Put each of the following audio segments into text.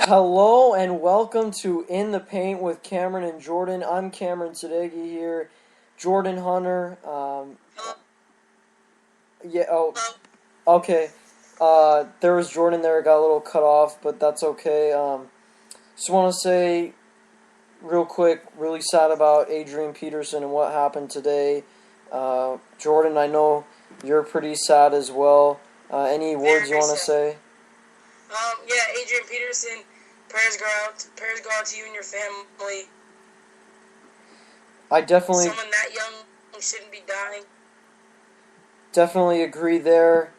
Hello and welcome to In the Paint with Cameron and Jordan. I'm Cameron Sadegi here. Jordan Hunter. Yeah. Oh, okay. There was Jordan there. Got a little cut off, but that's okay. Just want to say real quick, really sad about Adrian Peterson and what happened today. Jordan, I know you're pretty sad as well. Any words you want to say? Yeah, Adrian Peterson. Prayers go out to you and your family. I definitely Someone that young shouldn't be dying. Definitely agree there.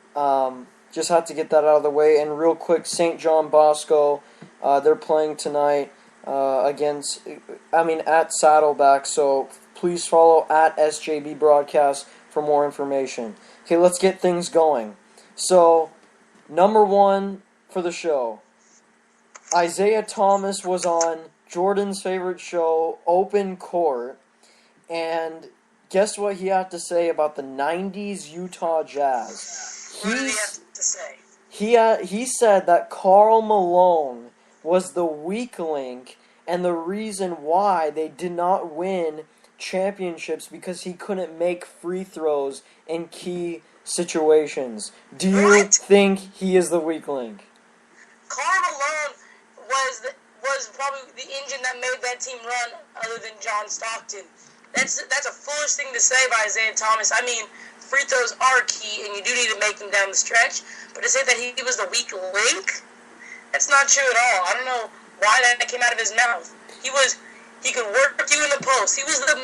Just had to get that out of the way. And real quick, St. John Bosco, they're playing tonight at Saddleback. So please follow at SJB Broadcast for more information. Okay, let's get things going. So, number one for the show. Isaiah Thomas was on Jordan's favorite show, Open Court, and guess what he had to say about the 90s Utah Jazz? What did he have to say? He said that Karl Malone was the weak link and the reason why they did not win championships because he couldn't make free throws in key situations. Do you think he is the weak link? Karl Malone was probably the engine that made that team run other than John Stockton. That's a foolish thing to say by Isaiah Thomas. I mean, free throws are key, and you do need to make them down the stretch. But to say that he was the weak link, that's not true at all. I don't know why that came out of his mouth. He could work you in the post. He was the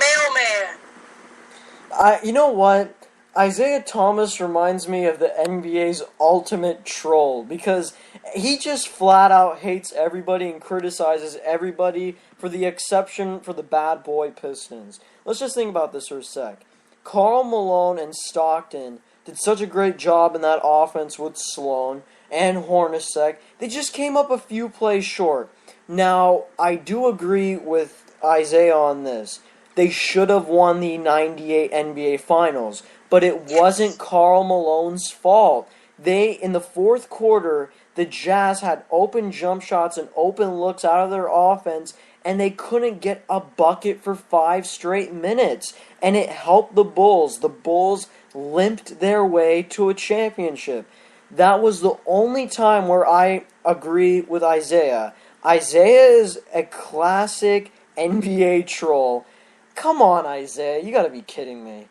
mailman. You know what? Isaiah Thomas reminds me of the NBA's ultimate troll because he just flat out hates everybody and criticizes everybody for the exception for the bad boy Pistons. Let's just think about this for a sec. Karl Malone and Stockton did such a great job in that offense with Sloan and Hornacek. They just came up a few plays short. Now, I do agree with Isaiah on this. They should have won the 98 NBA Finals, but it wasn't Karl Malone's fault. In the fourth quarter, the Jazz had open jump shots and open looks out of their offense, and they couldn't get a bucket for 5 straight minutes. And it helped the Bulls. The Bulls limped their way to a championship. That was the only time where I agree with Isaiah. Isaiah is a classic NBA troll. Come on, Isaiah. You gotta be kidding me.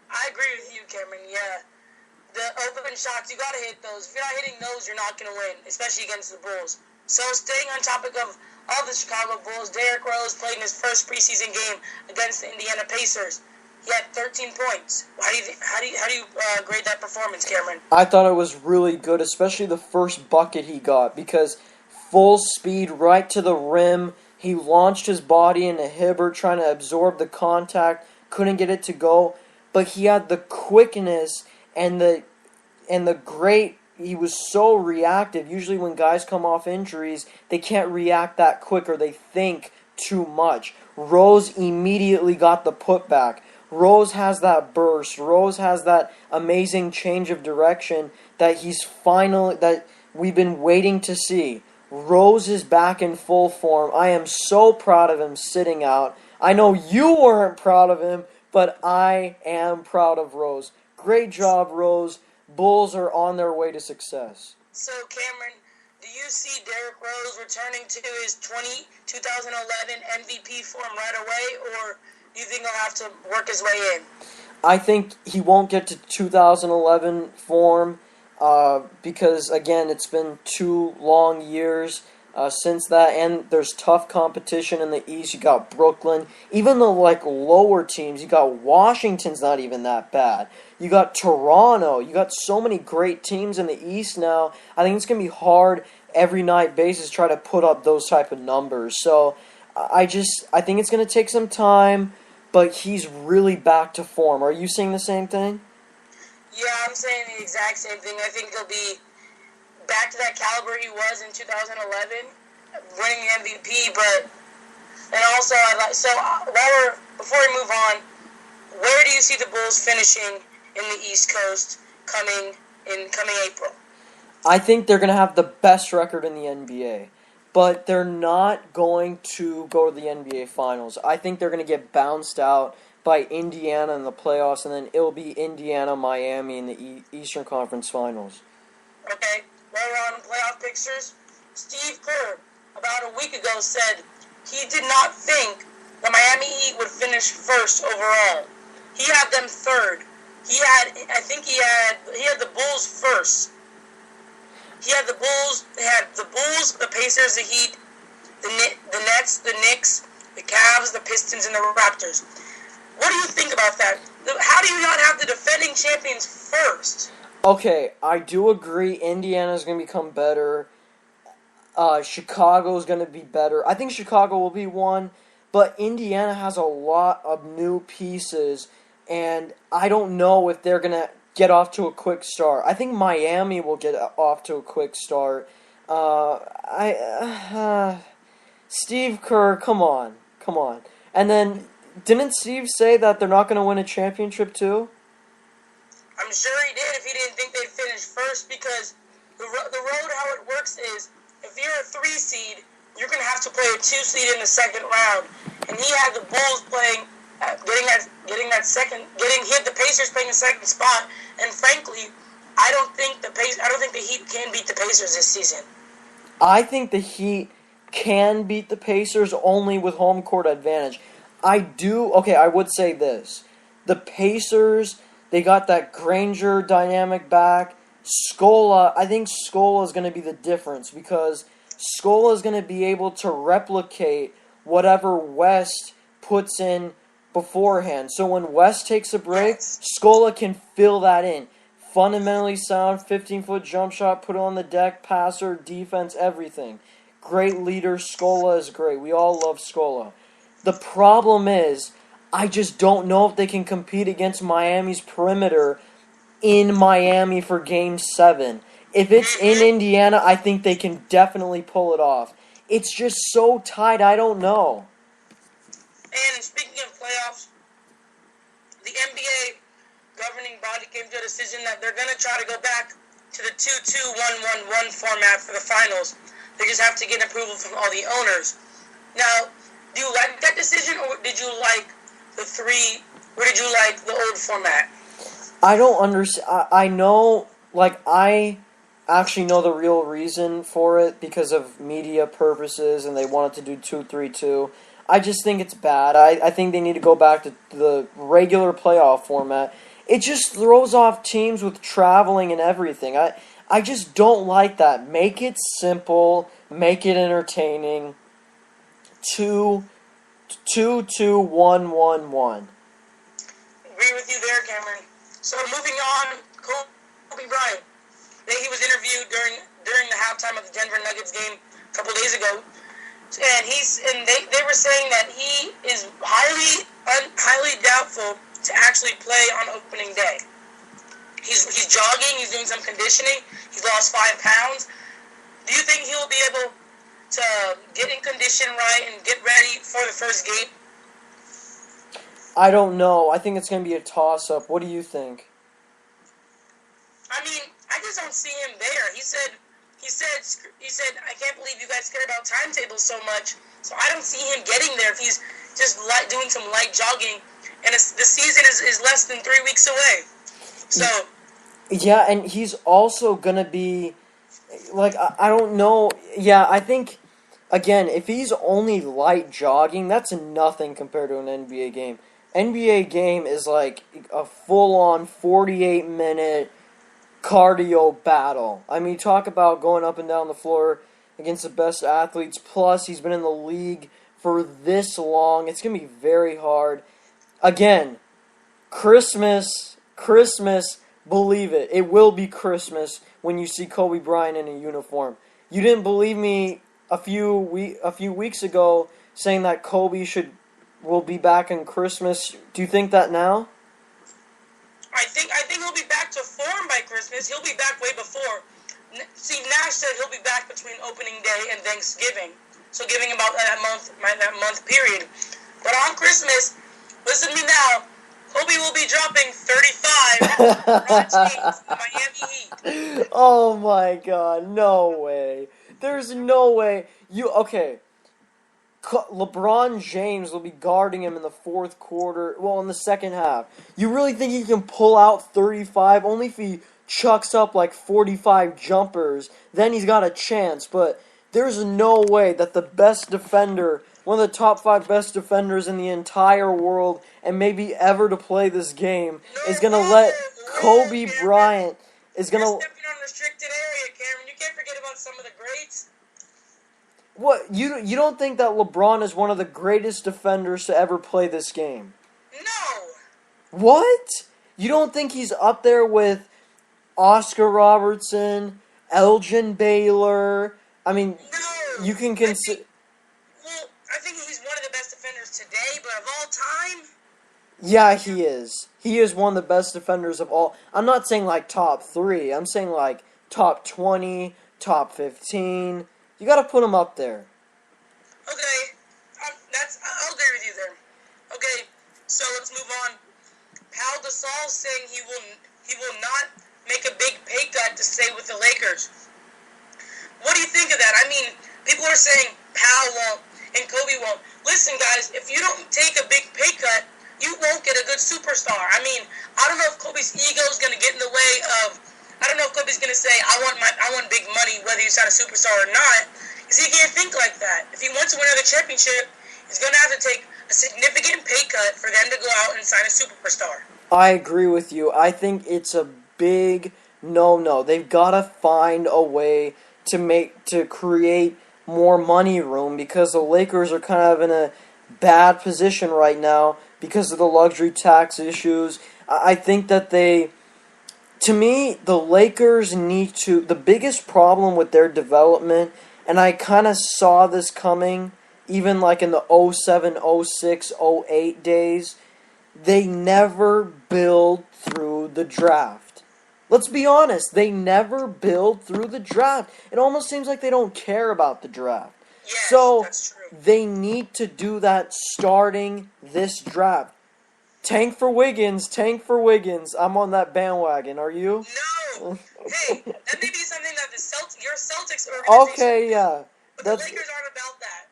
I agree with you, Cameron. Yeah. The open shots, you gotta hit those. If you're not hitting those, you're not gonna win, especially against the Bulls. So staying on topic of the Chicago Bulls, Derrick Rose played in his first preseason game against the Indiana Pacers. He had 13 points. How do you grade that performance, Cameron? I thought it was really good, especially the first bucket he got, because full speed right to the rim. He launched his body into Hibbert, trying to absorb the contact. Couldn't get it to go, but he had the quickness and the great. He was so reactive. Usually, when guys come off injuries, they can't react that quick or they think too much. Rose immediately got the putback. Rose has that burst. Rose has that amazing change of direction that we've been waiting to see. Rose is back in full form. I am so proud of him sitting out. I know you weren't proud of him, but I am proud of Rose. Great job, Rose. Bulls are on their way to success. So, Cameron, do you see Derrick Rose returning to his 2011 MVP form right away, or do you think he'll have to work his way in? I think he won't get to 2011 form. Because, again, it's been 2 long years since that, and there's tough competition in the East. You got Brooklyn. Even the lower teams, you got Washington's not even that bad. You got Toronto. You got so many great teams in the East now. I think it's going to be hard every night basis to try to put up those type of numbers. So I think it's going to take some time, but he's really back to form. Are you seeing the same thing? Yeah, I'm saying the exact same thing. I think he'll be back to that caliber he was in 2011, winning the MVP. But and also, before we move on, where do you see the Bulls finishing in the East Coast coming April? I think they're going to have the best record in the NBA. but they're not going to go to the NBA Finals. I think they're going to get bounced out by Indiana in the playoffs, and then it'll be Indiana, Miami in the Eastern Conference Finals. Okay, while we're on playoff pictures, Steve Kerr, about a week ago, said he did not think the Miami Heat would finish first overall. He had them third. He had the Bulls first. He had the Bulls. They had the Bulls, the Pacers, the Heat, the Nets, the Knicks, the Cavs, the Pistons, and the Raptors. What do you think about that? How do you not have the defending champions first? Okay, I do agree. Indiana's going to become better. Chicago's going to be better. I think Chicago will be one, but Indiana has a lot of new pieces, and I don't know if they're going to get off to a quick start. I think Miami will get off to a quick start. Steve Kerr, come on. And then, didn't Steve say that they're not going to win a championship too? I'm sure he did if he didn't think they'd finish first, because the road, how it works is, if you're a 3 seed, you're going to have to play a 2 seed in the second round. And he had the Bulls playing, he had the Pacers playing the second spot. And frankly, I don't think the Heat can beat the Pacers this season. I think the Heat can beat the Pacers only with home court advantage. I would say this. The Pacers, they got that Granger dynamic back. I think Scola is going to be the difference, because Scola is going to be able to replicate whatever West puts in beforehand. So when West takes a break, Scola can fill that in. Fundamentally sound, 15-foot jump shot, put on the deck, passer, defense, everything. Great leader. Scola is great. We all love Scola. The problem is, I just don't know if they can compete against Miami's perimeter in Miami for Game 7. If it's in Indiana, I think they can definitely pull it off. It's just so tight, I don't know. And speaking of playoffs, the NBA governing body came to a decision that they're going to try to go back to the 2-2-1-1-1 format for the finals. They just have to get approval from all the owners. Now, do you like that decision, or did you like the old format? I don't understand. I know, I actually know the real reason for it because of media purposes, and they wanted to do 2-3-2. I just think it's bad. I think they need to go back to the regular playoff format. It just throws off teams with traveling and everything. I just don't like that. Make it simple. Make it entertaining. 2-2-1-1-1. Agree with you there, Cameron. So moving on, Kobe Bryant. He was interviewed during the halftime of the Denver Nuggets game a couple days ago, and they were saying that he is highly doubtful to actually play on opening day. He's jogging. He's doing some conditioning. He's lost 5 pounds. Do you think he'll be able to get in condition right and get ready for the first game? I don't know. I think it's going to be a toss-up. What do you think? I mean, I just don't see him there. He said, I can't believe you guys care about timetables so much. So I don't see him getting there if he's just doing some light jogging. And the season is less than 3 weeks away. So. Yeah, and he's also going to be, I don't know. Yeah, I think, again, if he's only light jogging, that's nothing compared to an NBA game. NBA game is like a full-on 48-minute cardio battle. I mean, talk about going up and down the floor against the best athletes. Plus, he's been in the league for this long. It's going to be very hard. Again, Christmas, believe it. It will be Christmas when you see Kobe Bryant in a uniform. You didn't believe me a few weeks ago saying that Kobe will be back in Christmas. Do you think that now? I think he'll be back to form by Christmas. He'll be back way before. See, Nash said he'll be back between opening day and Thanksgiving. So giving about that month period. But on Christmas, listen to me now, Kobe will be dropping 35 Miami Heat. Oh my God, no way. There's no way. Okay. LeBron James will be guarding him in the fourth quarter, well, in the second half. You really think he can pull out 35? Only if he chucks up like 45 jumpers, then he's got a chance. But there's no way that the best defender, one of the top 5 best defenders in the entire world, and maybe ever to play this game, is going to let Kobe Bryant, is going You're to... stepping on restricted area, Cameron. You can't forget about some of the greats. What, you don't think that LeBron is one of the greatest defenders to ever play this game? No. What? You don't think he's up there with Oscar Robertson, Elgin Baylor? I mean, No. you can consider... I think he's one of the best defenders today, but of all time? Yeah, he is. He is one of the best defenders of all... I'm not saying like top 3. I'm saying like top 20, top 15... You gotta put him up there. Okay, I'll agree with you there. Okay, so let's move on. Pau Gasol saying he will not make a big pay cut to stay with the Lakers. What do you think of that? I mean, people are saying Pau won't and Kobe won't. Listen, guys, if you don't take a big pay cut, you won't get a good superstar. I mean, I don't know if Kobe's ego is gonna get in the way of. I don't know if Kobe's gonna say, I want big money, whether he's not a superstar or not, because he can't think like that. If he wants to win another championship, he's gonna have to take a significant pay cut for them to go out and sign a superstar. I agree with you. I think it's a big no. They've gotta find a way to create more money room because the Lakers are kind of in a bad position right now because of the luxury tax issues. I think that to me, the Lakers need to... The biggest problem with their development, and I kind of saw this coming, even like in the 07, 06, 08 days, they never build through the draft. Let's be honest, they never build through the draft. It almost seems like they don't care about the draft. Yes, so that's true. They need to do that starting this draft. Tank for Wiggins. I'm on that bandwagon. Are you? No. Hey, that may be something that your Celtics organization. Okay, yeah. But the Lakers aren't about that.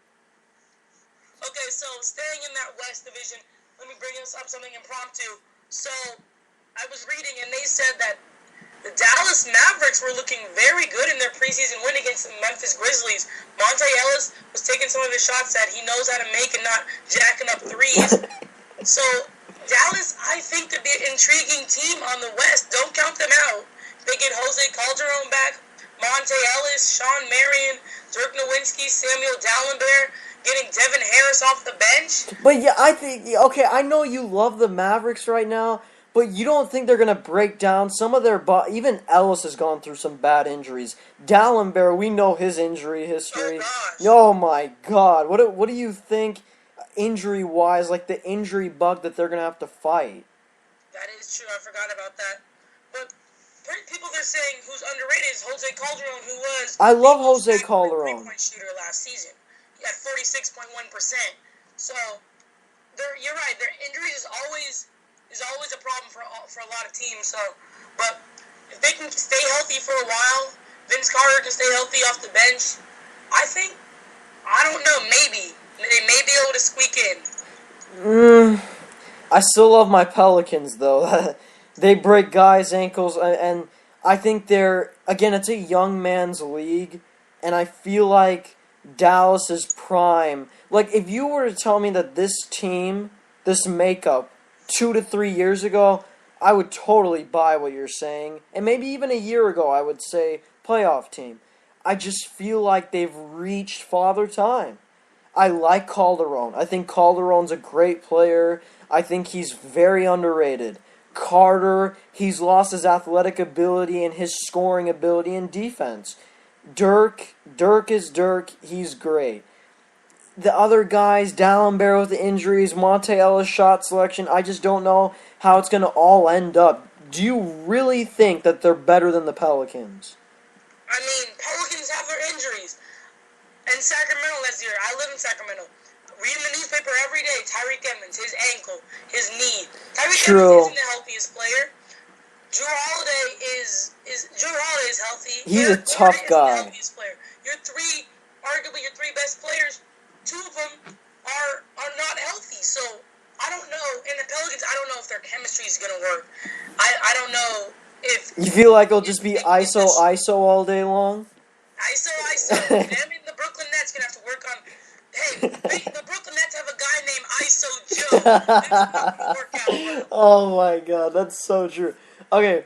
Okay, so staying in that West Division, let me bring us up something impromptu. So I was reading, and they said that the Dallas Mavericks were looking very good in their preseason win against the Memphis Grizzlies. Monte Ellis was taking some of his shots that he knows how to make and not jacking up threes. So Dallas, I think, could be an intriguing team on the West. Don't count them out. They get Jose Calderon back, Monte Ellis, Sean Marion, Dirk Nowitzki, Samuel Dallenberg, getting Devin Harris off the bench. But yeah, I think, okay, I know you love the Mavericks right now, but you don't think they're going to break down some of their... Even Ellis has gone through some bad injuries. Dallenberg, we know his injury history. Oh my God. What do you think... injury-wise, like the injury bug that they're going to have to fight? That is true. I forgot about that. But people are saying who's underrated is Jose Calderon, who was... I love Jose Calderon. ...three-point shooter last season. He had 46.1%. So, you're right. Their injury is always a problem for a lot of teams. So, but if they can stay healthy for a while, Vince Carter can stay healthy off the bench, I don't know, maybe... They may be able to squeak in. I still love my Pelicans, though. They break guys' ankles, and I think it's a young man's league, and I feel like Dallas is prime. Like, if you were to tell me that this team, this makeup, 2 to 3 years ago, I would totally buy what you're saying. And maybe even a year ago, I would say playoff team. I just feel like they've reached Father Time. I like Calderon. I think Calderon's a great player. I think he's very underrated. Carter, he's lost his athletic ability and his scoring ability and defense. Dirk is Dirk. He's great. The other guys, Dallenberg with the injuries, Monte Ellis shot selection, I just don't know how it's going to all end up. Do you really think that they're better than the Pelicans? I mean, Pelicans have their injuries. In Sacramento last year, I live in Sacramento. Reading the newspaper every day, Tyreek Evans, his ankle, his knee. Tyreek Evans isn't the healthiest player. Drew Holiday is healthy. He's a tough guy. He's the healthiest player. arguably your three best players, two of them are not healthy. So I don't know. In the Pelicans, I don't know if their chemistry is gonna work. I don't know if You feel like it'll just be ISO all day long? ISO. Them and the Brooklyn Nets gonna have to work on. Hey, the Brooklyn Nets have a guy named ISO Joe. This is not gonna work out well. Oh my god, that's so true. Okay,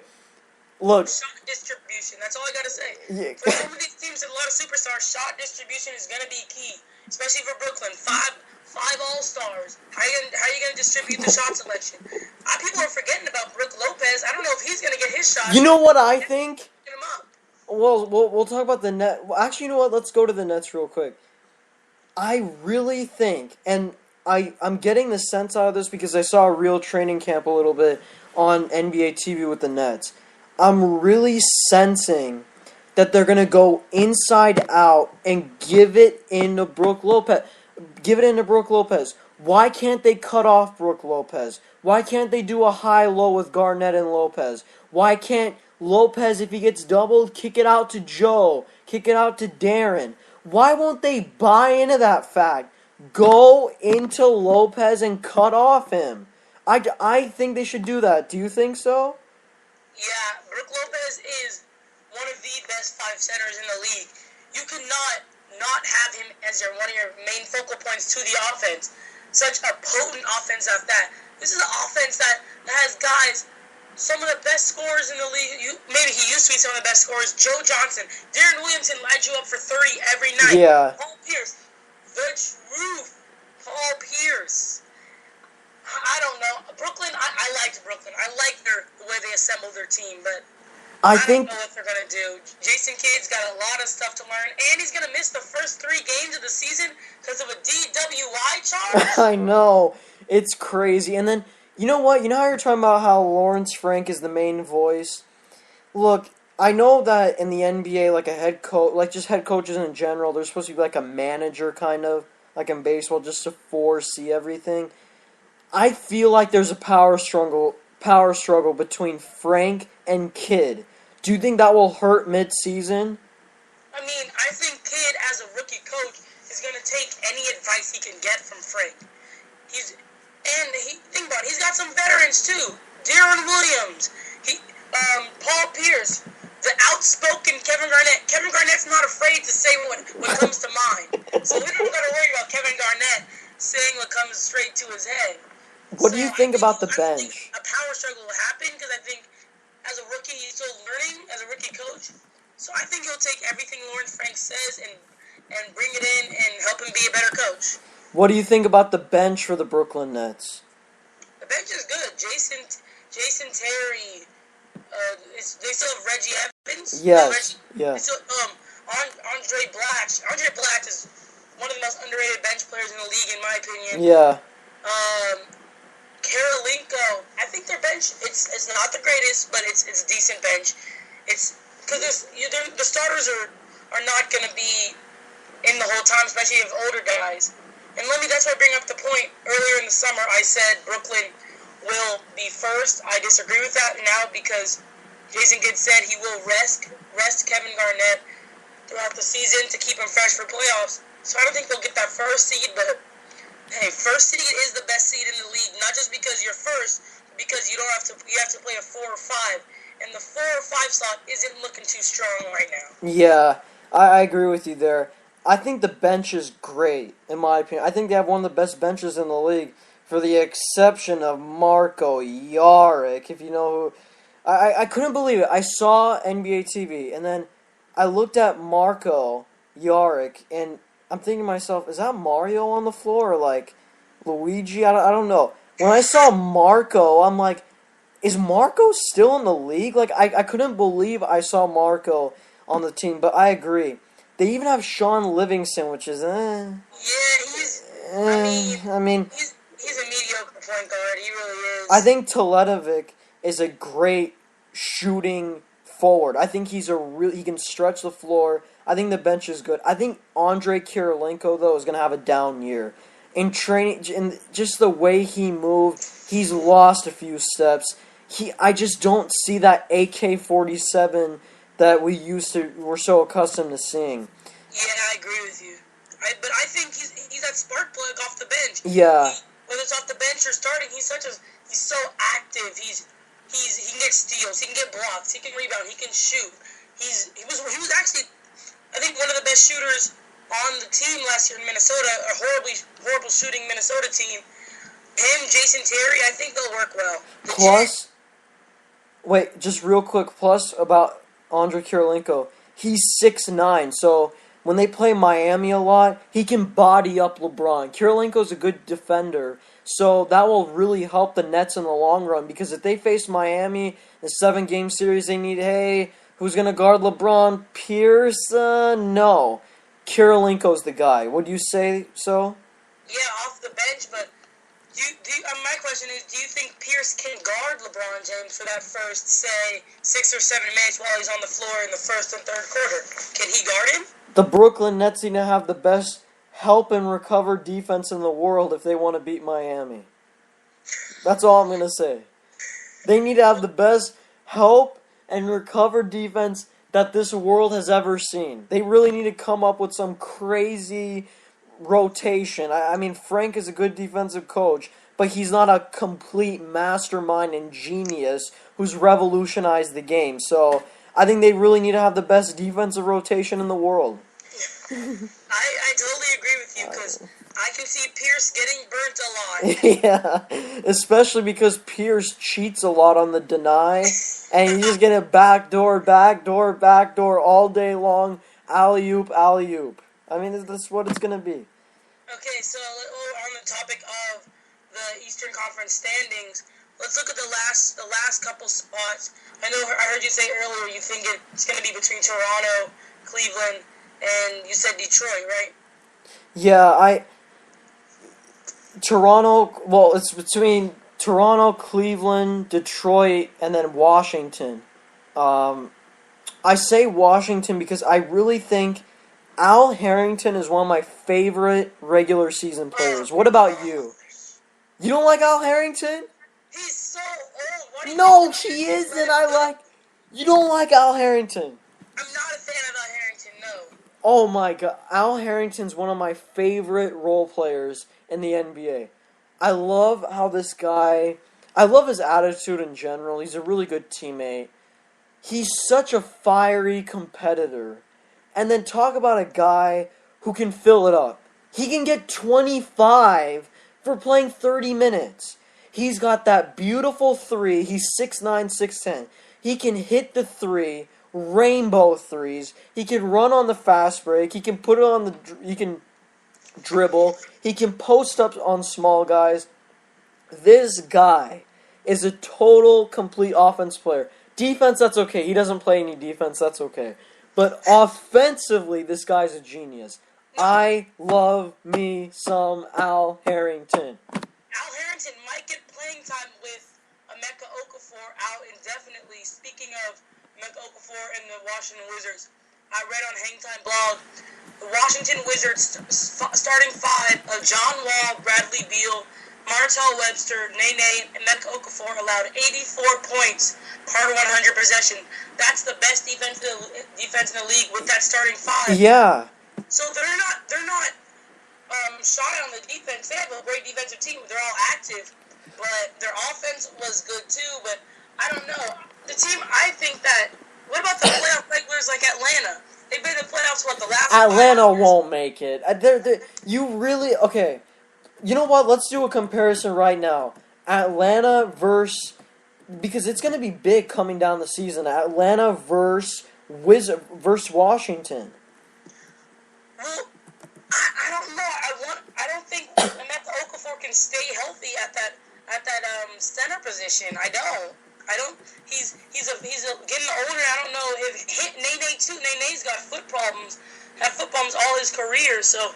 look. Shot distribution. That's all I gotta say. Yeah. For some of these teams and a lot of superstars, shot distribution is gonna be key, especially for Brooklyn. Five All-Stars. How you gonna distribute the shot selection? People are forgetting about Brook Lopez. I don't know if he's gonna get his shot. You know what I think? Get him up. Well, we'll talk about the net. Well, actually, you know what? Let's go to the Nets real quick. I really think, and I'm getting the sense out of this because I saw a real training camp a little bit on NBA TV with the Nets. I'm really sensing that they're going to go inside out and give it into Brook Lopez. Give it into Brook Lopez. Why can't they cut off Brook Lopez? Why can't they do a high-low with Garnett and Lopez? Why can't Lopez, if he gets doubled, kick it out to Joe? Kick it out to Darren? Why won't they buy into that fact? Go into Lopez and cut off him. I think they should do that. Do you think so? Yeah, Brook Lopez is one of the best five centers in the league. You cannot not have him as one of your main focal points to the offense. Such a potent offense at that. This is an offense that has guys, some of the best scorers in the league. Maybe he used to be some of the best scorers. Joe Johnson, Darren Williamson light you up for 30 every night. Yeah. Paul Pierce, the truth. Paul Pierce. I don't know. Brooklyn, I liked Brooklyn. I like the way they assembled their team, but I don't know what they're going to do. Jason Kidd's got a lot of stuff to learn, and he's going to miss the first 3 games of the season because of a DWI charge. I know. It's crazy. And then, you know what? You know how you're talking about how Lawrence Frank is the main voice? Look, I know that in the NBA, like a head coach, like just head coaches in general, they're supposed to be like a manager kind of, like in baseball, just to foresee everything. I feel like there's a power struggle between Frank and Kidd. Do you think that will hurt mid-season? I mean, I think Kidd, as a rookie coach, is going to take any advice he can get from Frank. Think about it, he's got some veterans too. Darren Williams, Paul Pierce, the outspoken Kevin Garnett. Kevin Garnett's not afraid to say what comes to mind. So we don't got to worry about Kevin Garnett saying what comes straight to his head. What do you think about the bench? I think a power struggle will happen because I think as a rookie he's still learning as a rookie coach. So I think he'll take everything Lawrence Frank says and bring it in and help him be a better coach. What do you think about the bench for the Brooklyn Nets? The bench is good. Jason Terry. They still have Reggie Evans. Yes. Yeah. Still, Andre Black. Andre Black is one of the most underrated bench players in the league, in my opinion. Yeah. Karolinko. I think their bench. It's not the greatest, but it's a decent bench. It's because the starters are not going to be in the whole time, especially if older guys. And that's why I bring up the point earlier in the summer. I said Brooklyn will be first. I disagree with that now because Jason Kidd said he will rest Kevin Garnett throughout the season to keep him fresh for playoffs. So I don't think they'll get that first seed, but hey, first seed is the best seed in the league. Not just because you're first, because you have to play a 4 or 5, and the 4 or 5 slot isn't looking too strong right now. Yeah, I agree with you there. I think the bench is great, in my opinion. I think they have one of the best benches in the league, for the exception of Marko Jaric, if you know who. I couldn't believe it. I saw NBA TV, and then I looked at Marko Jaric, and I'm thinking to myself, is that Mario on the floor, or like Luigi? I don't know. When I saw Marko, I'm like, is Marko still in the league? Like, I couldn't believe I saw Marko on the team, but I agree. They even have Sean Livingston, which is, Yeah, he's a mediocre point guard. He really is. I think Teletovic is a great shooting forward. I think he can stretch the floor. I think the bench is good. I think Andre Kirilenko, though, is going to have a down year. In training, and just the way he moved, he's lost a few steps. I just don't see that AK-47 that we're so accustomed to seeing. Yeah, I agree with you. But I think he's that spark plug off the bench. Yeah. Whether it's off the bench or starting, he's so active. He can get steals, he can get blocks, he can rebound, he can shoot. He was actually, I think, one of the best shooters on the team last year in Minnesota, a horrible shooting Minnesota team. Him, Jason Terry, I think they'll work well. Plus, wait, just real quick. Plus about Andre Kirilenko, he's 6'9", so when they play Miami a lot, he can body up LeBron. Kirilenko's a good defender, so that will really help the Nets in the long run. Because if they face Miami, the 7-game series, they need, hey, who's gonna guard LeBron? Pierce? No. Kirilenko's the guy. Would you say so? Yeah, off the bench, but my question is, do you think Pierce can guard LeBron James for that first, say, 6 or 7 minutes while he's on the floor in the first and third quarter? Can he guard him? The Brooklyn Nets need to have the best help and recover defense in the world if they want to beat Miami. That's all I'm going to say. They need to have the best help and recover defense that this world has ever seen. They really need to come up with some crazy rotation. I mean, Frank is a good defensive coach, but he's not a complete mastermind and genius who's revolutionized the game. So I think they really need to have the best defensive rotation in the world. I totally agree with you, because I can see Pierce getting burnt a lot. Yeah, especially because Pierce cheats a lot on the deny, and you just get a backdoor all day long, alley-oop, alley-oop. I mean, that's what it's going to be. Okay, so on the topic of the Eastern Conference standings, let's look at the last couple spots. I heard you say earlier you think it's going to be between Toronto, Cleveland, and you said Detroit, right? Yeah, Toronto, well, it's between Toronto, Cleveland, Detroit, and then Washington. I say Washington because I really think Al Harrington is one of my favorite regular season players. What about you? You don't like Al Harrington? He's so old. No, she isn't. You don't like Al Harrington. I'm not a fan of Al Harrington, no. Oh my god. Al Harrington's one of my favorite role players in the NBA. I love how this guy... I love his attitude in general. He's a really good teammate. He's such a fiery competitor. And then talk about a guy who can fill it up. He can get 25 for playing 30 minutes. He's got that beautiful three. He's 6'9", 6'10". He can hit the three, rainbow threes. He can run on the fast break. He can put it on the... He can dribble. He can post up on small guys. This guy is a total, complete offense player. Defense, that's okay. He doesn't play any defense. That's okay. But offensively, this guy's a genius. I love me some Al Harrington. Al Harrington might get playing time with Emeka Okafor out indefinitely. Speaking of Emeka Okafor and the Washington Wizards, I read on Hangtime blog, the Washington Wizards starting five of John Wall, Bradley Beal, Martell Webster, Nene, and Emeka Okafor allowed 84 points per 100 possession. That's the best defense in the league with that starting five. Yeah. So they're not shy on the defense. They have a great defensive team. They're all active, but their offense was good too. But I don't know. The team, I think that. What about the playoff regulars like Atlanta? They've been in the playoffs the last. Atlanta won't make it. Okay. You know what? Let's do a comparison right now. Atlanta versus, because it's going to be big coming down the season. Atlanta versus Washington. Well, I don't know. I don't think Emeka Okafor can stay healthy at that center position. I don't. He's getting older. I don't know if Nene too. Nene's got foot problems. Had foot problems all his career. So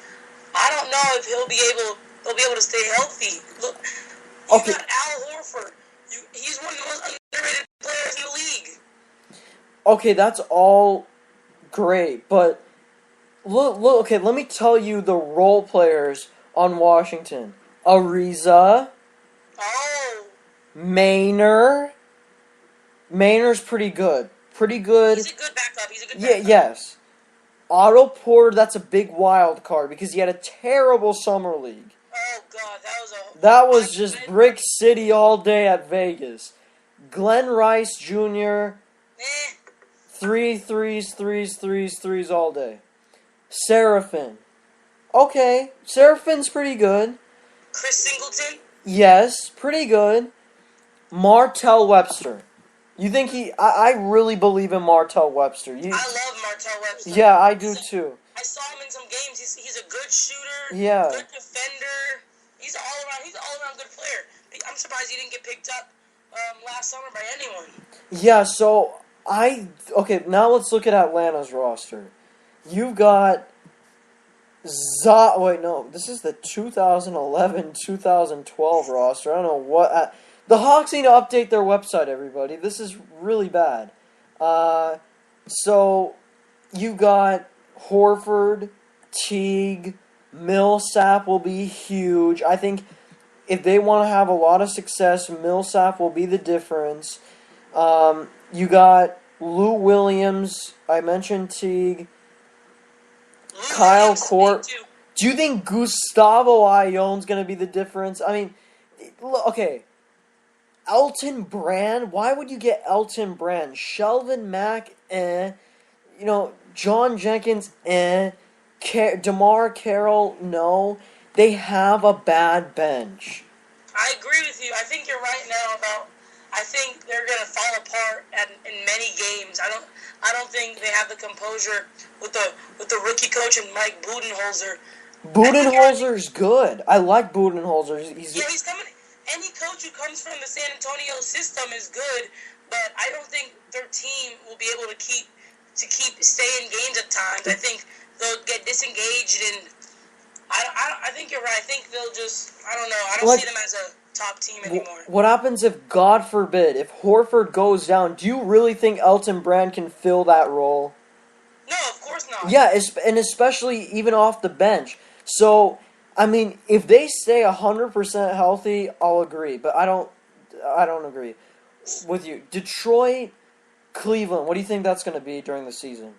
I don't know if they'll be able to stay healthy. Look, you got Al Horford. He's one of the most underrated players in the league. Okay, that's all great, but look. Okay, let me tell you the role players on Washington: Ariza, Maynard. Maynard's pretty good. He's a good backup. He's a good backup. Yes. Otto Porter, that's a big wild card because he had a terrible summer league. Oh God, that was a. That was just Brick City all day at Vegas. Glenn Rice Jr., Eh. three threes all day. Seraphin. Okay, Seraphin's pretty good. Chris Singleton. Yes, pretty good. Martell Webster. You think I really believe in Martell Webster. I love Martell Webster. Yeah, I do too. I saw him in some games. He's a good shooter. Yeah. Good defender. He's an all-around good player. I'm surprised he didn't get picked up last summer by anyone. Yeah, so okay, now let's look at Atlanta's roster. You've got wait, no, this is the 2011-2012 roster. I don't know what the Hawks need to update their website, everybody. This is really bad. So you got Horford, Teague, Millsap will be huge. I think if they want to have a lot of success, Millsap will be the difference. You got Lou Williams. I mentioned Teague. Kyle Court. Do you think Gustavo Ion's going to be the difference? I mean, okay. Elton Brand. Why would you get Elton Brand? Shelvin Mack, John Jenkins, DeMar Carroll, no. They have a bad bench. I agree with you. I think you're right now about. I think they're going to fall apart in many games. I don't think they have the composure with the rookie coach and Mike Budenholzer. Budenholzer's good. I like Budenholzer. He's coming. Any coach who comes from the San Antonio system is good, but I don't think their team will be able to stay in games at times. I think they'll get disengaged, and I think you're right. I think they'll just. I don't know. I don't see them as a top team anymore. What happens if, God forbid, if Horford goes down? Do you really think Elton Brand can fill that role? No, of course not. Yeah, and especially even off the bench. So, I mean, if they stay 100% healthy, I'll agree. But I don't agree with you. Detroit, Cleveland. What do you think that's going to be during the season?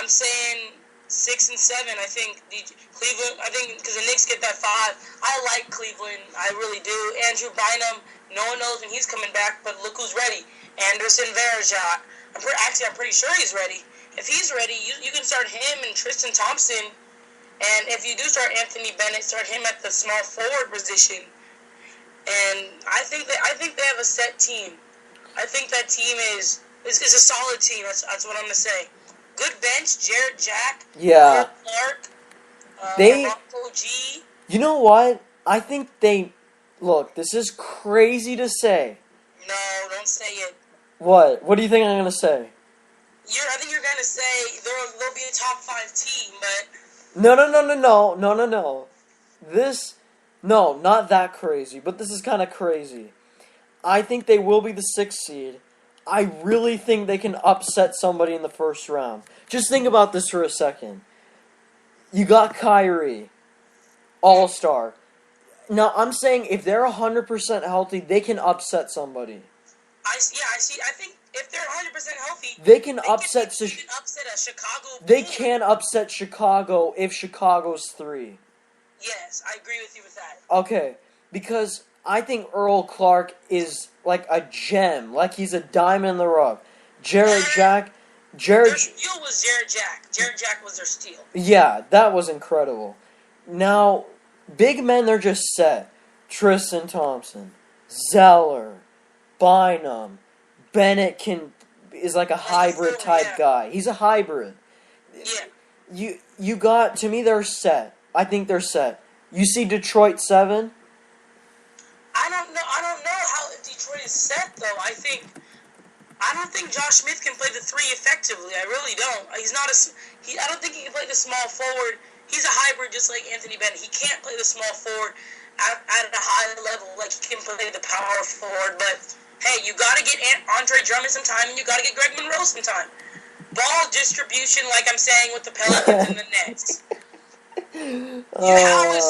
I'm saying 6 and 7. I think Cleveland. I think because the Knicks get that 5. I like Cleveland. I really do. Andrew Bynum. No one knows when he's coming back, but look who's ready. Anderson Varejao. I'm pretty sure he's ready. If he's ready, you can start him and Tristan Thompson. And if you do start Anthony Bennett, start him at the small forward position. And I think they have a set team. I think that team is a solid team. That's what I'm gonna say. Good bench, Jared Jack, yeah, Clark, Marco G. You know what? I think look. This is crazy to say. No, don't say it. What? What do you think I'm gonna say? I think you're gonna say they'll be a top 5 team, but. No. No, not that crazy, but this is kind of crazy. I think they will be the 6th seed. I really think they can upset somebody in the first round. Just think about this for a second. You got Kyrie, All-Star. Now, I'm saying if they're 100% healthy, they can upset somebody. I see. I think if they're 100% healthy, they can upset a Chicago. They can upset Chicago if Chicago's 3. Yes, I agree with you with that. Okay, because I think Earl Clark is like a gem, like he's a diamond in the rough. Their steal was Jared Jack. Jared Jack was their steal. Yeah, that was incredible. Now, big men, they're just set. Tristan Thompson, Zeller, Bynum, Bennett is like a hybrid type guy. He's a hybrid. Yeah. You got, to me, they're set. I think they're set. You see Detroit 7? I don't know how Detroit is set though. I don't think Josh Smith can play the 3 effectively. I really don't. I don't think he can play the small forward. He's a hybrid just like Anthony Bennett. He can't play the small forward at a high level like he can play the power forward. But hey, you got to get Andre Drummond some time, and you got to get Greg Monroe some time. Ball distribution, like I'm saying with the Pelicans and the Nets. How is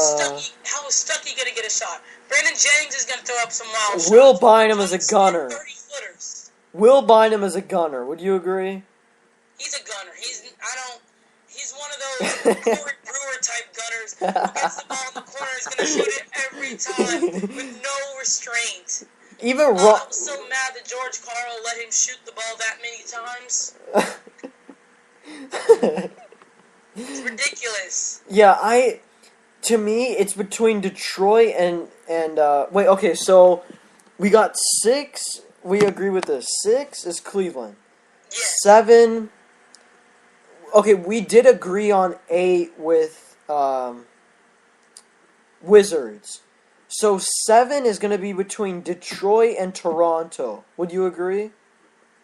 Stuckey going to get a shot? Brandon Jennings is going to throw up some wild shots. Will Bynum is a gunner. 30-footers. Will Bynum is a gunner. Would you agree? He's a gunner. Brewer type gunners. Who gets the ball in the corner is going to shoot it every time with no restraint. Even I was so mad that George Karl let him shoot the ball that many times. It's ridiculous. Yeah, to me, it's between Detroit and wait. Okay, so we got 6. We agree with this. 6 is Cleveland. Yes. 7. Okay, we did agree on 8 with Wizards. So 7 is going to be between Detroit and Toronto. Would you agree?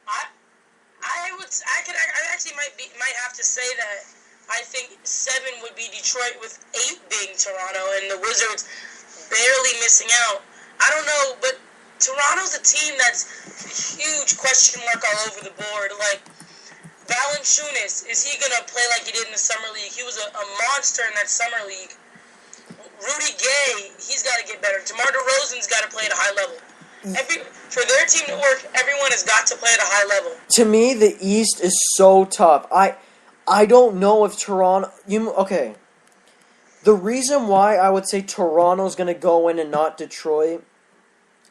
I actually might have to say that I think 7 would be Detroit with 8 being Toronto and the Wizards barely missing out. I don't know, but Toronto's a team that's huge question mark all over the board. Like, Valanciunas, is he going to play like he did in the Summer League? He was a monster in that Summer League. Rudy Gay, he's got to get better. DeMar DeRozan's got to play at a high level. For their team to work, everyone has got to play at a high level. To me, the East is so tough. I don't know if Toronto... Okay. The reason why I would say Toronto's going to go in and not Detroit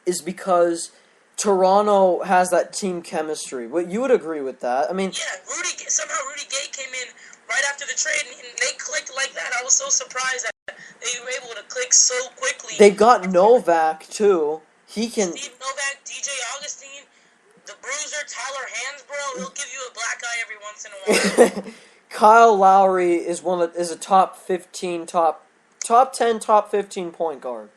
is because Toronto has that team chemistry. You would agree with that. I mean... Yeah, somehow Rudy Gay came in right after the trade, and they clicked like that. I was so surprised that they were able to click so quickly. They've got Novak, too. He can... Steve Novak, DJ Augustine, the Bruiser, Tyler Hansbrough, he'll give you a black eye every once in a while. Kyle Lowry is a top 15, top 10, top 15 point guard.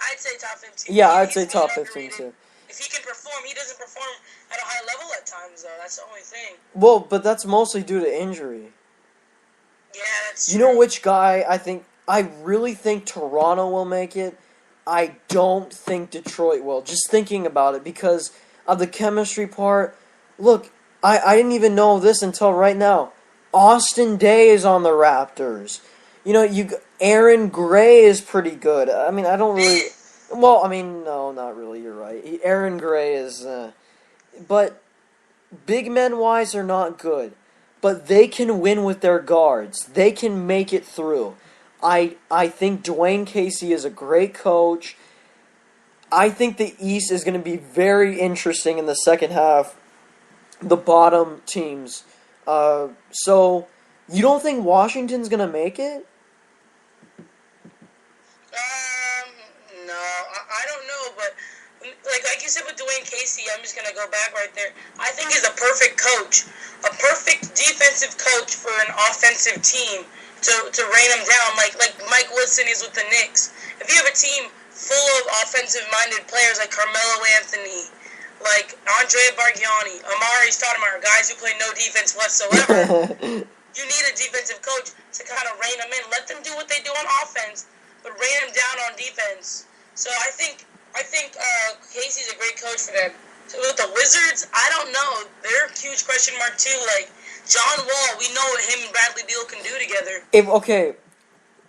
I'd say top 15. Yeah, I'd say top 15 too. If he can perform, he doesn't perform at a high level at times, though. That's the only thing. Well, but that's mostly due to injury. Yeah, that's true. true. You know which guy I really think Toronto will make it? I don't think Detroit will. Just thinking about it because of the chemistry part. Look, I didn't even know this until right now. Austin Day is on the Raptors. You know, Aaron Gray is pretty good. I mean, I don't really... Well, I mean, no, not really. You're right. Aaron Gray is... but big men-wise, they're not good. But they can win with their guards. They can make it through. I think Dwayne Casey is a great coach. I think the East is going to be very interesting in the second half. The bottom teams. So, you don't think Washington's going to make it? No, I don't know, but like you said with Dwayne Casey, I'm just going to go back right there. I think he's a perfect coach. A perfect defensive coach for an offensive team. To rain them down, like Mike Woodson is with the Knicks. If you have a team full of offensive-minded players like Carmelo Anthony, like Andre Bargnani, Amari Stoudemire, guys who play no defense whatsoever, you need a defensive coach to kind of rein them in. Let them do what they do on offense, but rein them down on defense. So I think Casey's a great coach for them. So with the Wizards, I don't know. They're a huge question mark too. Like John Wall, we know what him and Bradley Beal can do together.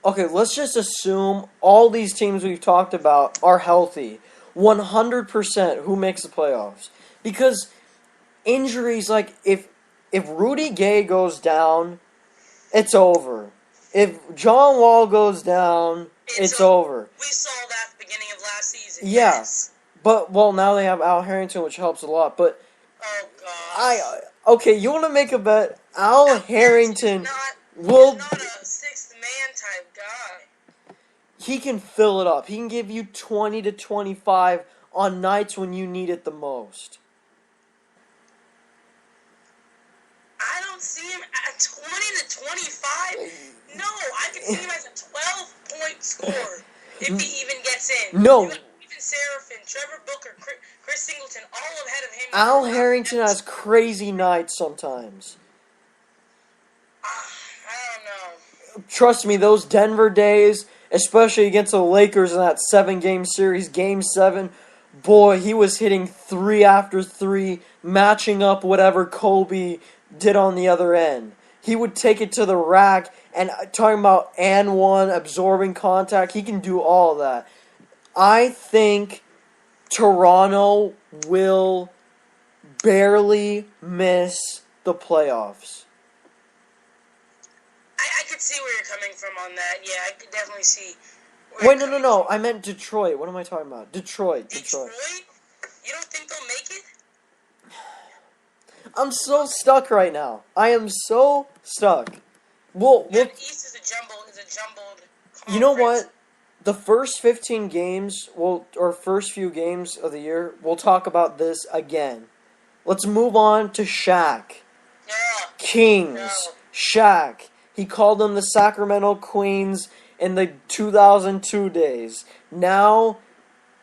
Okay, let's just assume all these teams we've talked about are healthy. 100% who makes the playoffs. Because injuries, like, if Rudy Gay goes down, it's over. If John Wall goes down, it's over. We saw that at the beginning of last season. Yeah. Yes. But, well, now they have Al Harrington, which helps a lot. But, oh, God. Okay, you want to make a bet? Al Harrington will... He's not a sixth-man type guy. He can fill it up. He can give you 20 to 25 on nights when you need it the most. I don't see him at 20 to 25. No, I can see him as a 12-point scorer if he even gets in. No. Seraphin, Trevor Booker, Chris Singleton, all ahead of him. Al Harrington has crazy nights sometimes. I don't know. Trust me, those Denver days, especially against the Lakers in that 7-game series, Game 7, boy, he was hitting 3 after 3, matching up whatever Kobe did on the other end. He would take it to the rack, and talking about and one, absorbing contact, he can do all of that. I think Toronto will barely miss the playoffs. I could see where you're coming from on that. Yeah, I could definitely see where Wait, you're no. coming from. I meant Detroit. What am I talking about? Detroit. Detroit? You don't think they'll make it? I'm so stuck right now. I am so stuck. Well, The East is a jumbled conference. you know what? The first 15 games, or first few games of the year, we'll talk about this again. Let's move on to Shaq. Yeah. Kings. No. Shaq. He called them the Sacramento Queens in the 2002 days. Now,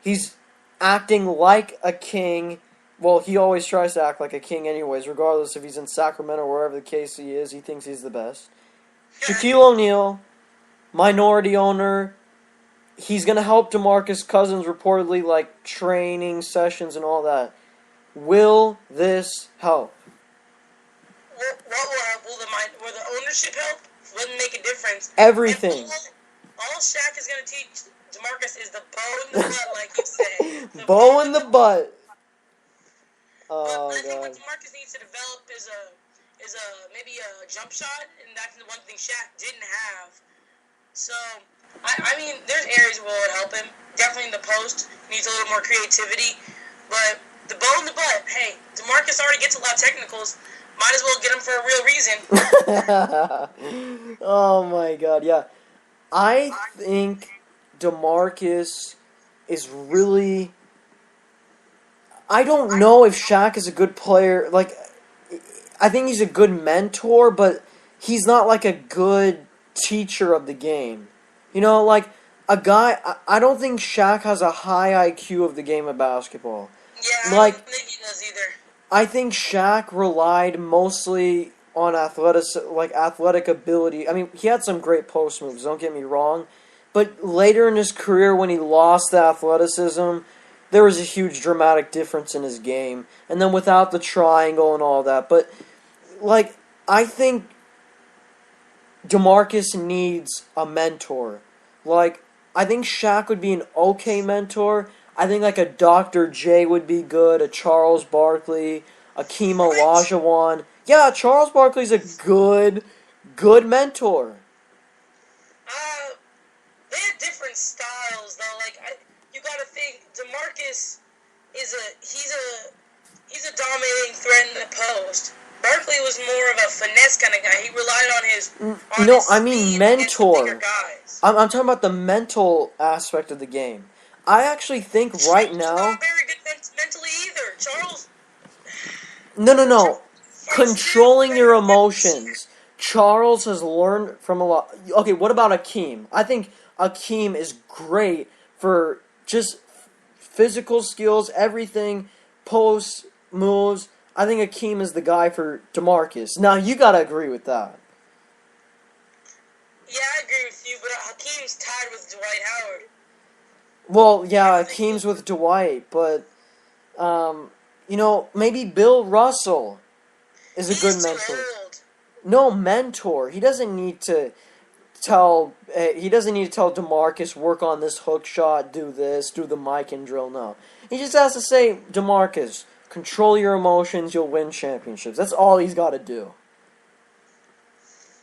he's acting like a king. Well, he always tries to act like a king anyways, regardless if he's in Sacramento or wherever the case he is. He thinks he's the best. Shaquille O'Neal, minority owner. He's going to help DeMarcus Cousins reportedly, like training sessions and all that. Will this help? What will help? Will the ownership help? Wouldn't make a difference. Everything. All Shaq is going to teach DeMarcus is the bow in the butt, like you say. Bow in the butt. But Oh, I think God. what DeMarcus needs to develop is maybe a jump shot, and that's the one thing Shaq didn't have. So, I mean, there's areas where it would help him. Definitely in the post, he needs a little more creativity. But the bow in the butt, hey, DeMarcus already gets a lot of technicals. Might as well get him for a real reason. Oh, my God, yeah. I think DeMarcus is really... I don't know if Shaq is a good player. Like, I think he's a good mentor, but he's not like a good teacher of the game. You know, like a guy. I don't think Shaq has a high IQ of the game of basketball. Yeah, Like, I don't think he does either. I think Shaq relied mostly on athletic ability. I mean, he had some great post moves. Don't get me wrong, but later in his career, when he lost the athleticism, there was a huge dramatic difference in his game. And then without the triangle and all that. But, like, I think DeMarcus needs a mentor. Like, I think Shaq would be an okay mentor. I think, like, a Dr. J would be good, a Charles Barkley, a Keem Olajuwon. Yeah, Charles Barkley's a good mentor. They had different styles though. Like you got to think DeMarcus he's a dominating threat in the post. Barkley was more of a finesse kind of guy. He relied on his I mean speed mentor. against the bigger guys. I'm talking about the mental aspect of the game. I actually think right Charles now. not very good mentally either. Charles. No. Controlling your emotions. Charles has learned from a lot. Okay, what about Akeem? I think Akeem is great for just physical skills, everything, posts, moves. I think Akeem is the guy for DeMarcus. Now, you gotta agree with that. Yeah, I agree with you, but Hakeem's tied with Dwight Howard. Well, yeah, Akeem's with Dwight, but, maybe Bill Russell is a good mentor. Too old. No, mentor. He doesn't need to tell DeMarcus, work on this hook shot, do this, do the mic and drill. No. He just has to say, DeMarcus, control your emotions, you'll win championships. That's all he's got to do.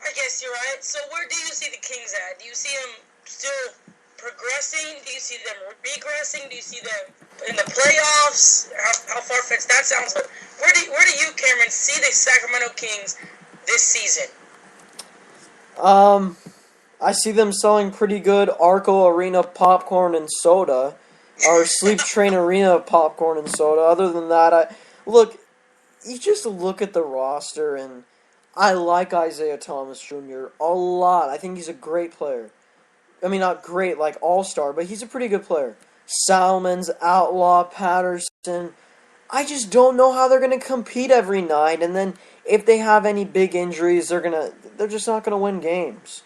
I guess you're right. So where do you see the Kings at? Do you see them still progressing? Do you see them regressing? Do you see them in the playoffs? How far-fetched that sounds, but where do you, Cameron, see the Sacramento Kings this season? I see them selling pretty good Arco Arena popcorn and soda, or Sleep Train Arena popcorn and soda. Other than that, you just look at the roster, and I like Isaiah Thomas Jr. a lot. I think he's a great player. I mean, not great, like all-star, but he's a pretty good player. Salmons, Outlaw, Patterson. I just don't know how they're going to compete every night, and then if they have any big injuries, they're just not going to win games.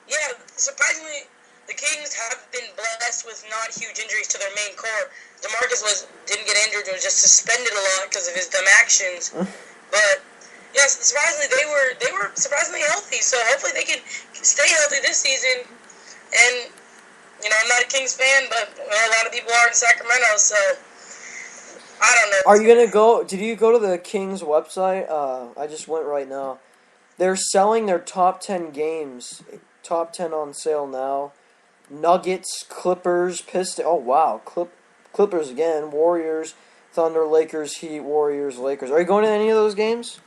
Yeah, surprisingly, the Kings have been blessed with not huge injuries to their main core. DeMarcus didn't get injured; was just suspended a lot because of his dumb actions. But yes, surprisingly, they were surprisingly healthy. So hopefully they can stay healthy this season. And I'm not a Kings fan, but a lot of people are in Sacramento, so I don't know. Are you gonna go? Did you go to the Kings website? I just went right now. They're selling their top 10 games, top 10 on sale now. Nuggets, Clippers, Pistons. Oh wow, Clippers again. Warriors, Thunder, Lakers, Heat, Warriors, Lakers. Are you going to any of those games?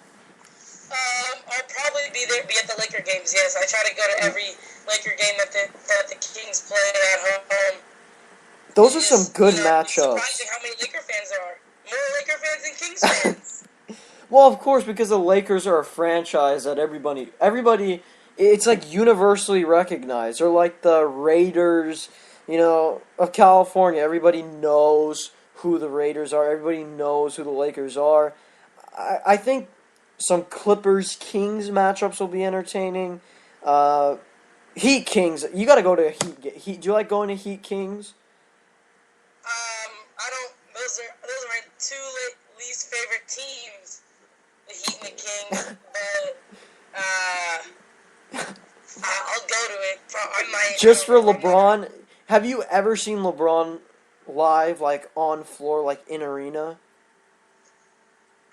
I'll probably be at the Laker games. Yes, I try to go to every Laker game that the Kings play at home. Those are some good It's matchups. surprising how many Laker fans there are. More Laker fans than Kings fans. Well, of course, because the Lakers are a franchise that everybody, it's like universally recognized. They're like the Raiders, of California. Everybody knows who the Raiders are. Everybody knows who the Lakers are. I think some Clippers Kings matchups will be entertaining. Heat Kings, you got to go to Heat. Do you like going to Heat Kings? I don't. Those are my two least favorite teams. The Heat and the Kings, but I'll go to it. I might. Just for LeBron, have you ever seen LeBron live, like on floor, like in arena?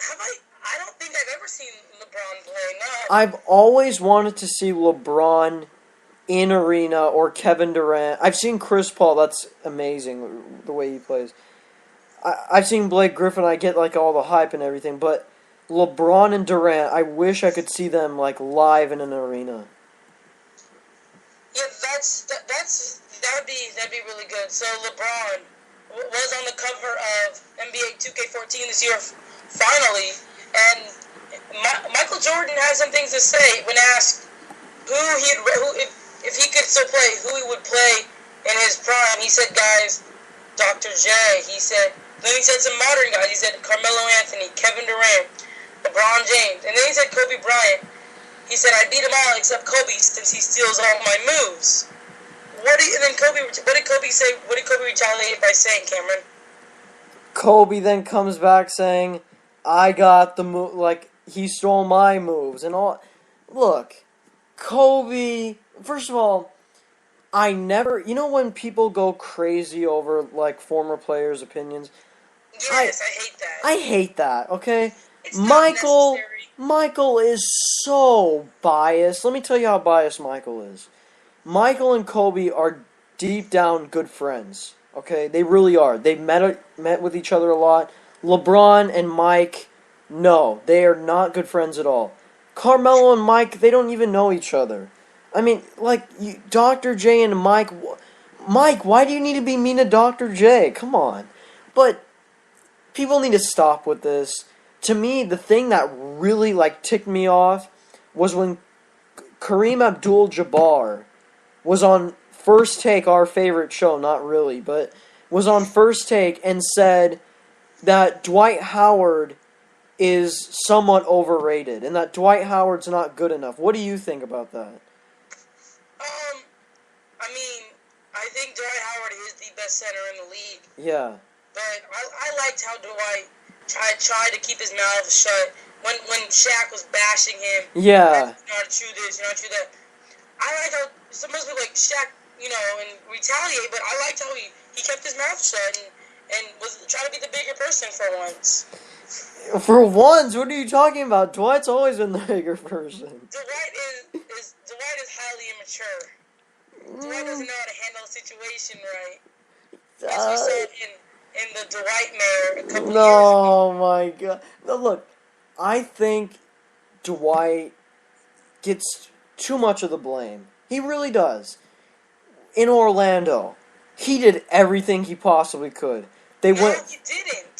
Have I? I don't think I've ever seen LeBron play. No. I've always wanted to see LeBron in arena or Kevin Durant. I've seen Chris Paul. That's amazing the way he plays. I've seen Blake Griffin. I get like all the hype and everything, but LeBron and Durant, I wish I could see them like live in an arena. Yeah, that'd be really good. So LeBron was on the cover of NBA 2K14 this year, finally, and Michael Jordan has some things to say when asked if he could still play, who he would play in his prime. He said, guys, Dr. J. Then he said some modern guys. He said Carmelo Anthony, Kevin Durant, LeBron James, and then he said Kobe Bryant. He said, I beat them all except Kobe since he steals all my moves. What did Kobe say? What did Kobe retaliate by saying, Cameron? Kobe then comes back saying, I got the move, like, he stole my moves and all. Look, Kobe, first of all, when people go crazy over, like, former players' opinions? Yes, I hate that. I hate that, okay? It's not necessary. Michael is so biased. Let me tell you how biased Michael is. Michael and Kobe are deep down good friends. Okay, they really are. They've met with each other a lot. LeBron and Mike, no, they are not good friends at all. Carmelo and Mike, they don't even know each other. I mean, like Dr. J and Mike. Mike, why do you need to be mean to Dr. J? Come on. But people need to stop with this. To me, the thing that really ticked me off was when Kareem Abdul-Jabbar was on First Take, our favorite show, not really, but was on First Take and said that Dwight Howard is somewhat overrated and that Dwight Howard's not good enough. What do you think about that? I mean, I think Dwight Howard is the best center in the league. Yeah. But I liked how Dwight tried to keep his mouth shut when Shaq was bashing him. Yeah. You're not true this, you're not true that. I like how some most people like Shaq, and retaliate, but I liked how he kept his mouth shut and was trying to be the bigger person for once. For once? What are you talking about? Dwight's always been the bigger person. Dwight is highly immature. Dwight doesn't know how to handle a situation right. As we saw in the Dwight Mayor a couple years ago. Oh my god. No, look, I think Dwight gets too much of the blame. He really does. In Orlando, he did everything he possibly could. He didn't.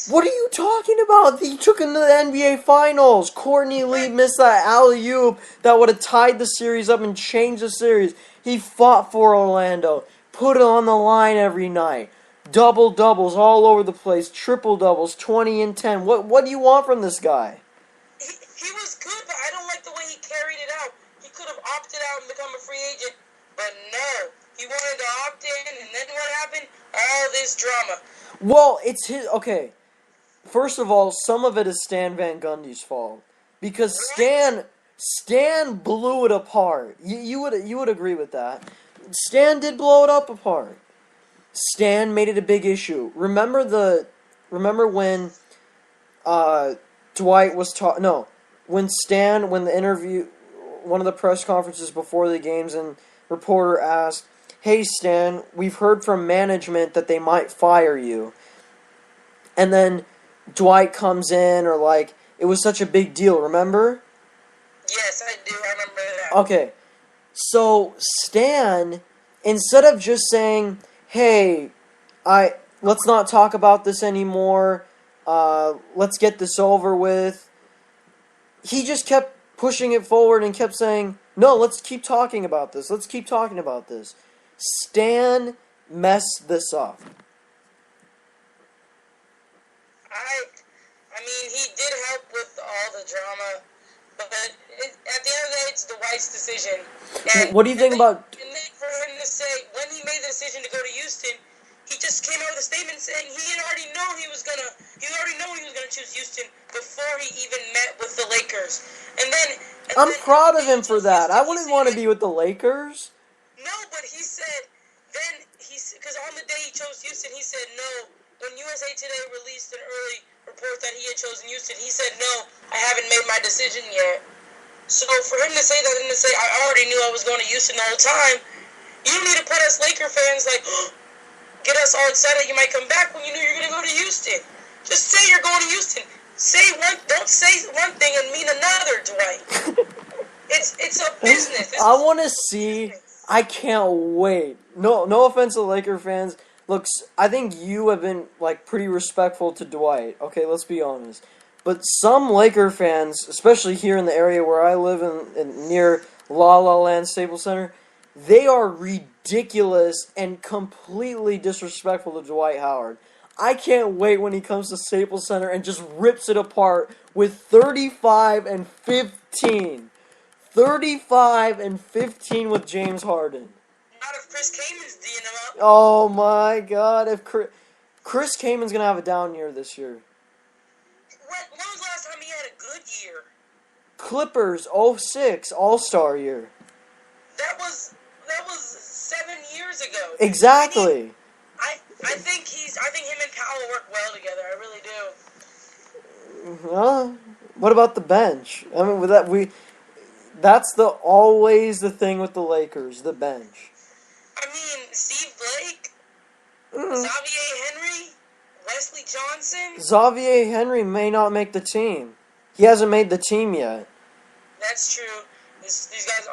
What are you talking about? He took him to the NBA Finals. Courtney Lee missed that alley-oop that would have tied the series up and changed the series. He fought for Orlando. Put it on the line every night. Double-doubles all over the place. Triple-doubles, 20 and 10. What do you want from this guy? He was good, but I don't like the way he carried it out. He could have opted out and become a free agent, but no. He wanted to opt in, and then what happened? All this drama. Well, it's his... Okay, first of all, some of it is Stan Van Gundy's fault. Because Stan blew it apart. You would agree with that. Stan did blow it up apart. Stan made it a big issue. Remember when Dwight was when the interview one of the press conferences before the games, and reporter asked, "Hey Stan, we've heard from management that they might fire you." And then Dwight comes in, or like, it was such a big deal, remember? Yes, I do. I remember that. Okay, so Stan, instead of just saying, "Hey, let's not talk about this anymore. Let's get this over with," he just kept pushing it forward and kept saying, "No, let's keep talking about this. Let's keep talking about this." Stan messed this up. I mean, he did help with all the drama, but at the end of the day, it's Dwight's decision. And What do you think about? And then for him to say when he made the decision to go to Houston, he just came out with a statement saying he already know he was gonna choose Houston before he even met with the Lakers. I'm proud of him for that. I wouldn't want to be with the Lakers. No, but he said because on the day he chose Houston, he said no. When USA Today released an early report that he had chosen Houston, he said no, I haven't made my decision yet. So for him to say that and to say I already knew I was going to Houston the whole time, you need to put us Laker fans like get us all excited you might come back when you knew you're going to go to Houston. Just say you're going to Houston. Don't say one thing and mean another, Dwight. It's a business. I want to see. I can't wait. No offense to Laker fans. Look, I think you have been like pretty respectful to Dwight. Okay, let's be honest. But some Laker fans, especially here in the area where I live in near La La Land Staples Center, they are ridiculous and completely disrespectful to Dwight Howard. I can't wait when he comes to Staples Center and just rips it apart with 35 and 15. 35 and 15 with James Harden. Not if Chris Kamen's D'ing him up. Oh my God! If Chris Kamen's gonna have a down year this year. When was the last time he had a good year? Clippers 06 All-Star year. That was 7 years ago. Exactly. I think him and Powell work well together. I really do. Well, what about the bench? I mean, that's always the thing with the Lakers, the bench. I mean, Steve Blake, Xavier Henry, Wesley Johnson. Xavier Henry may not make the team. He hasn't made the team yet. That's true. These guys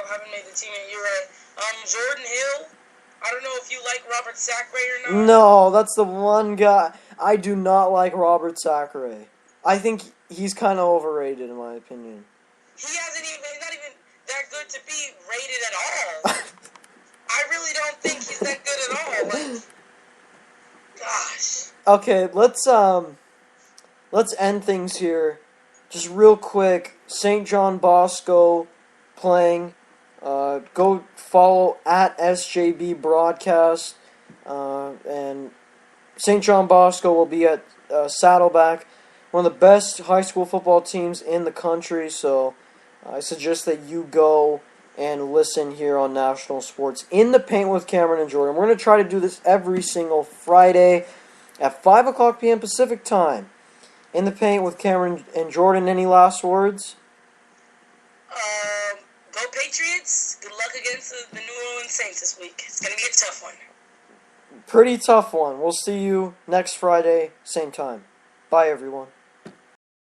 haven't made the team yet. You're right. Jordan Hill. I don't know if you like Robert Sacre or not. No, that's the one guy. I do not like Robert Sacre. I think he's kind of overrated in my opinion. He's not even that good to be rated at all. I really don't think he's that good at all. Like, gosh. Okay, let's end things here. Just real quick, St. John Bosco playing. Go follow at SJB Broadcast. And St. John Bosco will be at Saddleback, one of the best high school football teams in the country. So I suggest that you go and listen here on National Sports In the Paint with Cameron and Jordan. We're going to try to do this every single Friday at 5 o'clock p.m. Pacific time. In the Paint with Cameron and Jordan. Any last words? Go Patriots. Good luck against the New Orleans Saints this week. It's going to be a tough one. Pretty tough one. We'll see you next Friday, same time. Bye, everyone.